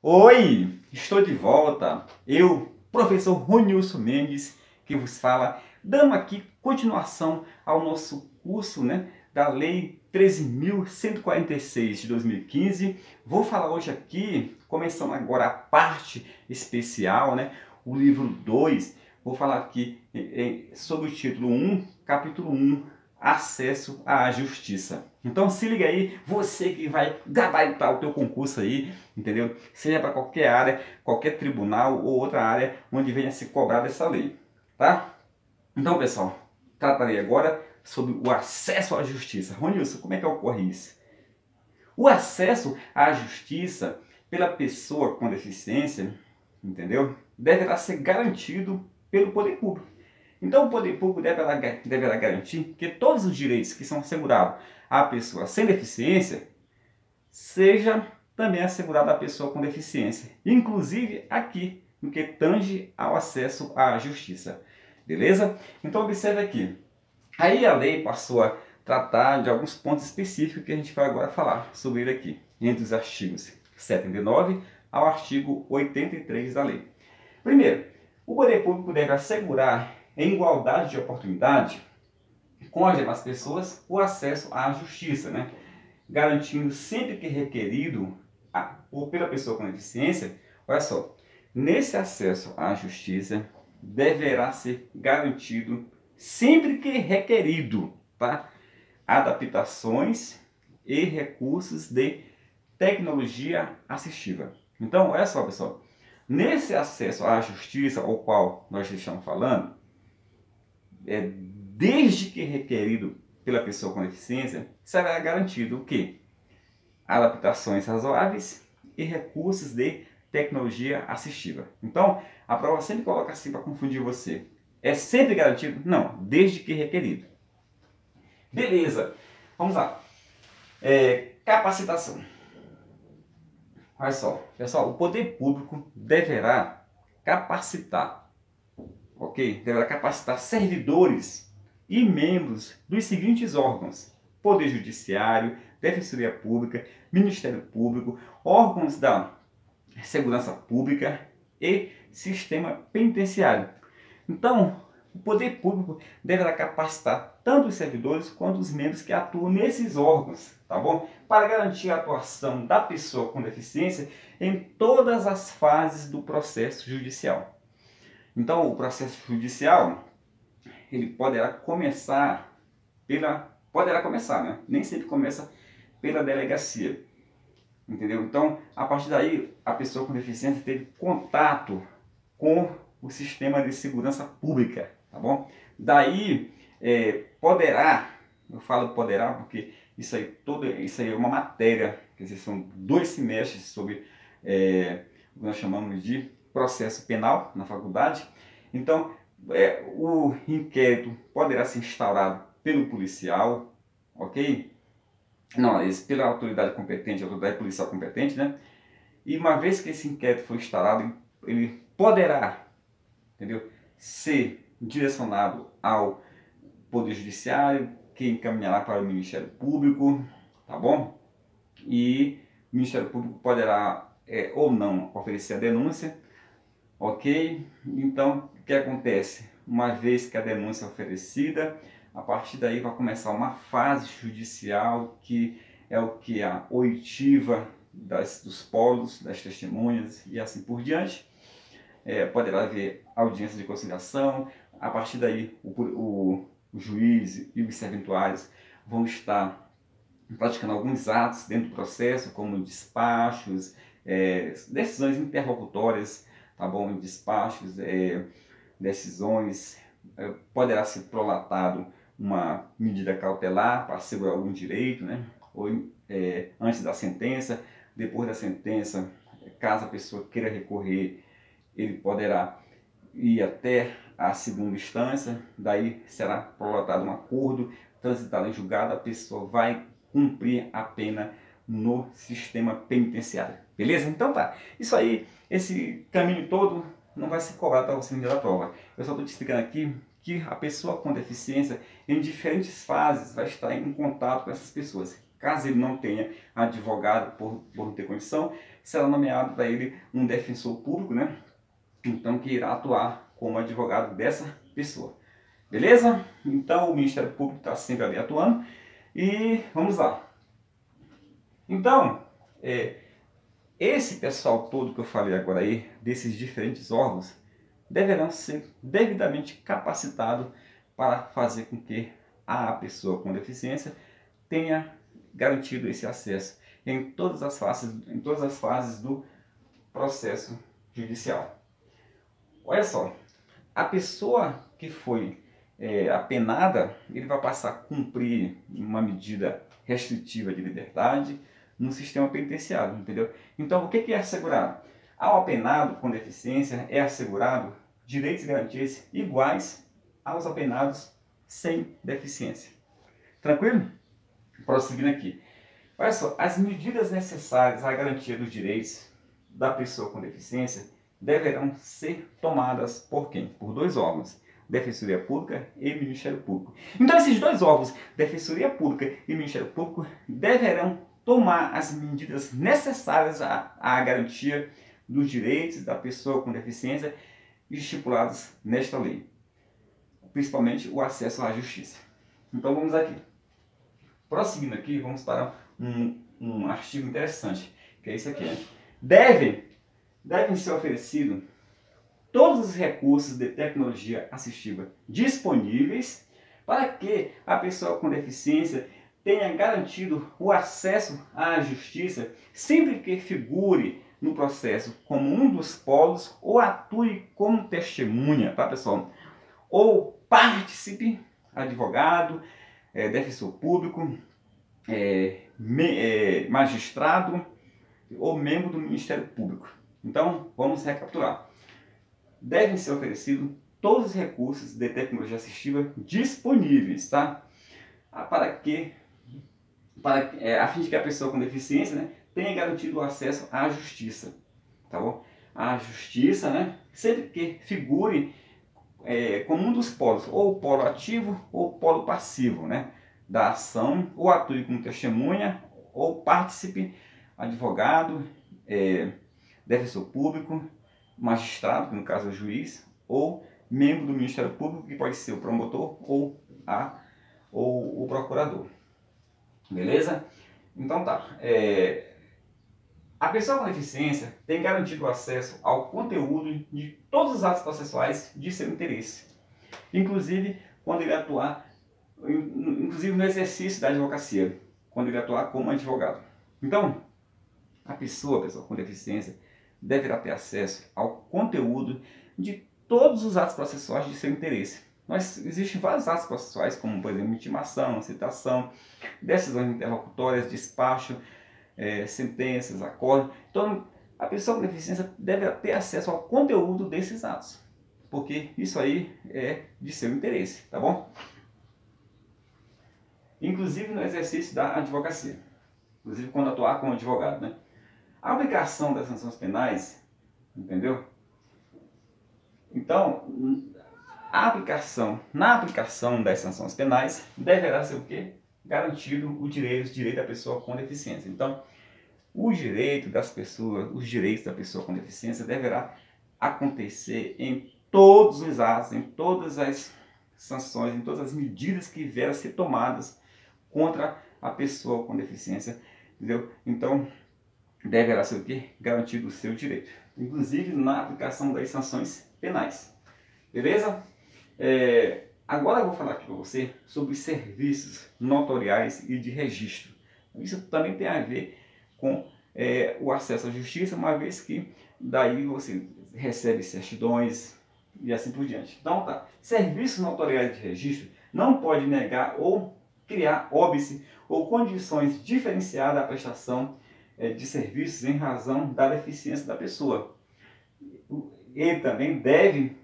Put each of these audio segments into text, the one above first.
Oi, estou de volta. Eu, professor Ronilson Mendes, que vos fala, dando aqui continuação ao nosso curso, da Lei 13.146 de 2015. Vou falar hoje aqui, começando agora a parte especial, o livro 2. Vou falar aqui sobre o título 1, capítulo 1, acesso à justiça. Então se liga aí, você que vai gabaritar o teu concurso aí, entendeu? Seja para qualquer área, qualquer tribunal ou outra área onde venha se cobrar essa lei, tá? Então, pessoal, tratarei agora sobre o acesso à justiça. Ronilson, como é que ocorre isso? O acesso à justiça pela pessoa com deficiência, entendeu? Deverá ser garantido pelo poder público. Então o poder público deverá garantir que todos os direitos que são assegurados à pessoa sem deficiência seja também assegurado à pessoa com deficiência, inclusive aqui no que tange ao acesso à justiça. Beleza? Então observe aqui. Aí a lei passou a tratar de alguns pontos específicos que a gente vai agora falar sobre ele aqui, entre os artigos 79 ao artigo 83 da lei. Primeiro, o poder público deve assegurar em igualdade de oportunidade com as demais pessoas o acesso à justiça, garantindo sempre que requerido ou pela pessoa com deficiência. Olha só, nesse acesso à justiça deverá ser garantido sempre que requerido, tá? Adaptações e recursos de tecnologia assistiva. Então, olha só, pessoal, nesse acesso à justiça ao qual nós estamos falando, desde que requerido pela pessoa com deficiência, será garantido o quê? Adaptações razoáveis e recursos de tecnologia assistiva. Então, a prova sempre coloca assim para confundir você. É sempre garantido? Não, desde que requerido. Beleza, vamos lá. Capacitação. Olha só, pessoal, o poder público deverá capacitar, ok? Deverá capacitar servidores e membros dos seguintes órgãos: Poder Judiciário, Defensoria Pública, Ministério Público, órgãos da Segurança Pública e Sistema Penitenciário. Então, o poder público deverá capacitar tanto os servidores quanto os membros que atuam nesses órgãos, tá bom? Para garantir a atuação da pessoa com deficiência em todas as fases do processo judicial. Então, o processo judicial, ele poderá começar, nem sempre começa pela delegacia, entendeu? Então, a partir daí, a pessoa com deficiência teve contato com o sistema de segurança pública, tá bom? Daí, eu falo poderá porque isso aí é uma matéria, quer dizer, são 2 semestres sobre o que nós chamamos de processo penal na faculdade. Então, o inquérito poderá ser instaurado pelo policial, ok? Não, pela autoridade competente, autoridade policial competente, E uma vez que esse inquérito for instaurado, ele poderá, entendeu, ser direcionado ao Poder Judiciário, que encaminhará para o Ministério Público, tá bom? E o Ministério Público poderá ou não oferecer a denúncia, ok? Então, o que acontece? Uma vez que a denúncia é oferecida, a partir daí vai começar uma fase judicial que é o que? A oitiva dos polos, das testemunhas e assim por diante. Poderá haver audiência de conciliação. A partir daí o juiz e os serventuários vão estar praticando alguns atos dentro do processo, como despachos, decisões interlocutórias, tá bom? Despachos, decisões, poderá ser prolatado uma medida cautelar para assegurar algum direito, Ou antes da sentença, depois da sentença, caso a pessoa queira recorrer, ele poderá ir até a segunda instância, daí será prolatado um acordo, transitado em julgado, a pessoa vai cumprir a pena no sistema penitenciário. Beleza? Então tá. Isso aí, esse caminho todo não vai ser cobrado para você no dia da prova. Eu só estou te explicando aqui que a pessoa com deficiência, em diferentes fases, vai estar em contato com essas pessoas. Caso ele não tenha advogado por não ter condição, será nomeado para ele um defensor público, né? Então, que irá atuar como advogado dessa pessoa. Beleza? Então, o Ministério Público está sempre ali atuando. E vamos lá. Então, esse pessoal todo que eu falei agora aí, desses diferentes órgãos, deverão ser devidamente capacitados para fazer com que a pessoa com deficiência tenha garantido esse acesso em todas as fases do processo judicial. Olha só, a pessoa que foi apenada, ele vai passar a cumprir uma medida restritiva de liberdade no sistema penitenciário, entendeu? Então, o que é assegurado? Ao apenado com deficiência é assegurado direitos e garantias iguais aos apenados sem deficiência. Tranquilo? Prosseguindo aqui. Olha só, as medidas necessárias à garantia dos direitos da pessoa com deficiência deverão ser tomadas por quem? Por dois órgãos, Defensoria Pública e Ministério Público. Então esses dois órgãos, Defensoria Pública e Ministério Público, deverão tomar as medidas necessárias à garantia dos direitos da pessoa com deficiência estipulados nesta lei, principalmente o acesso à justiça. Então vamos aqui. Prosseguindo aqui, vamos para um artigo interessante, que é esse aqui, né? Devem ser oferecidos todos os recursos de tecnologia assistiva disponíveis para que a pessoa com deficiência tenha garantido o acesso à justiça sempre que figure no processo como um dos polos ou atue como testemunha, tá, pessoal? Ou participe, advogado, defensor público, magistrado ou membro do Ministério Público. Então, vamos recapitular. Devem ser oferecidos todos os recursos de tecnologia assistiva disponíveis, tá? A fim de que a pessoa com deficiência, né, tenha garantido o acesso à justiça, tá bom? A justiça, né, sempre que figure como um dos polos, ou polo ativo ou polo passivo, né, da ação, ou atue como testemunha, ou participe, advogado, defensor público, magistrado, que no caso é o juiz, ou membro do Ministério Público, que pode ser o promotor ou o procurador. Beleza? Então tá. A pessoa com deficiência tem garantido o acesso ao conteúdo de todos os atos processuais de seu interesse, inclusive quando ele atuar, inclusive no exercício da advocacia, quando ele atuar como advogado. Então, a pessoa com deficiência deverá ter acesso ao conteúdo de todos os atos processuais de seu interesse. Existem vários atos processuais, como por exemplo intimação, citação, decisões interlocutórias, despacho, sentenças, acordos. Então a pessoa com deficiência deve ter acesso ao conteúdo desses atos, porque isso aí é de seu interesse, tá bom? Inclusive no exercício da advocacia, inclusive quando atuar como advogado, né? A aplicação das sanções penais, entendeu? Então, na aplicação das sanções penais, deverá ser o quê? Garantido os direitos da pessoa com deficiência. Então, os direitos da pessoa com deficiência deverá acontecer em todos os atos, em todas as sanções, em todas as medidas que vierem a ser tomadas contra a pessoa com deficiência, entendeu? Então, deverá ser o quê? Garantido o seu direito, inclusive na aplicação das sanções penais. Beleza? Agora eu vou falar aqui para você sobre serviços notoriais e de registro. Isso também tem a ver com o acesso à justiça, uma vez que daí você recebe certidões e assim por diante. Então tá, serviços notoriais de registro não pode negar ou criar óbice ou condições diferenciadas à prestação de serviços em razão da deficiência da pessoa. Ele também deve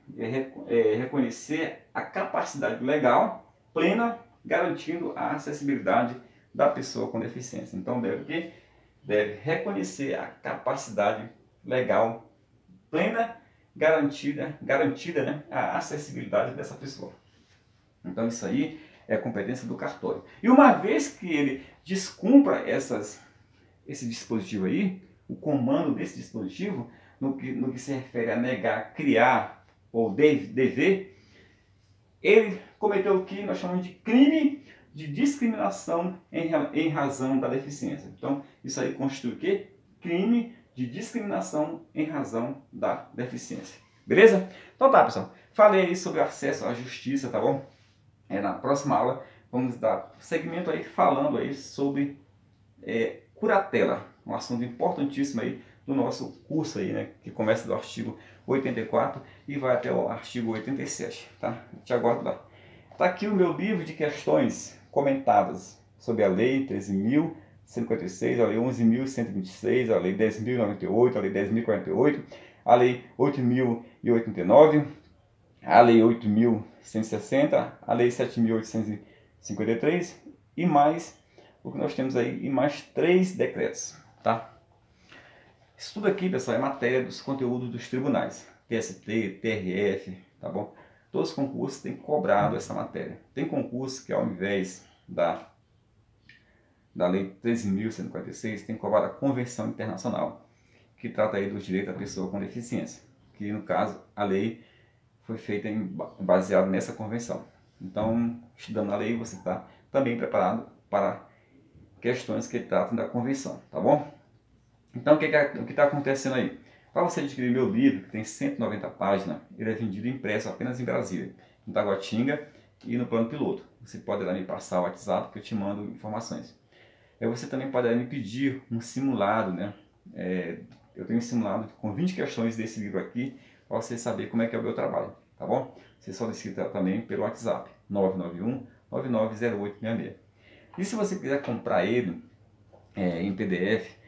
reconhecer a capacidade legal plena, garantindo a acessibilidade da pessoa com deficiência. Então deve reconhecer a capacidade legal plena, garantida, né, a acessibilidade dessa pessoa. Então isso aí é competência do cartório. E uma vez que ele descumpra esse dispositivo aí, o comando desse dispositivo no que se refere a negar, criar ou dever, ele cometeu o que nós chamamos de crime de discriminação em razão da deficiência. Então, isso aí constitui o quê? Crime de discriminação em razão da deficiência. Beleza? Então tá, pessoal. Falei aí sobre acesso à justiça, tá bom? Na próxima aula vamos dar segmento aí falando aí sobre curatela, um assunto importantíssimo aí do nosso curso aí, né? Que começa do artigo 84 e vai até o artigo 87, tá? Te aguardo lá. Tá aqui o meu livro de questões comentadas sobre a Lei 13.156, a Lei 11.126, a Lei 10.098, a Lei 10.048, a Lei 8.089, a Lei 8.160, a Lei 7.853 e mais o que nós temos aí e mais 3 decretos, tá? Isso tudo aqui, pessoal, é matéria dos conteúdos dos tribunais, TST, TRF, tá bom? Todos os concursos têm cobrado essa matéria. Tem concurso que ao invés da Lei 13.156 tem cobrado a Convenção Internacional, que trata aí dos direitos da pessoa com deficiência, que no caso a lei foi feita baseada nessa convenção. Então, estudando a lei, você está também preparado para questões que tratam da convenção, tá bom? Então, o que está acontecendo aí? Para você adquirir meu livro, que tem 190 páginas, ele é vendido impresso apenas em Brasília, em Taguatinga e no plano piloto. Você pode lá me passar o WhatsApp que eu te mando informações. Você também pode me pedir um simulado, né? Eu tenho um simulado com 20 questões desse livro aqui, para você saber como é que é o meu trabalho, tá bom? Você solicita também pelo WhatsApp, 991-990866. E se você quiser comprar ele em PDF,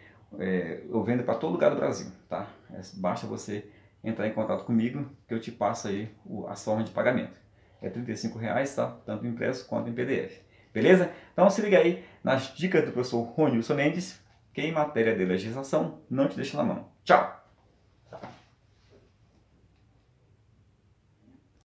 eu vendo para todo lugar do Brasil, tá? Basta você entrar em contato comigo que eu te passo aí a forma de pagamento. É R$35, tá? Tanto impresso quanto em PDF. Beleza? Então se liga aí nas dicas do professor Ronilson Mendes, que em matéria de legislação não te deixa na mão. Tchau!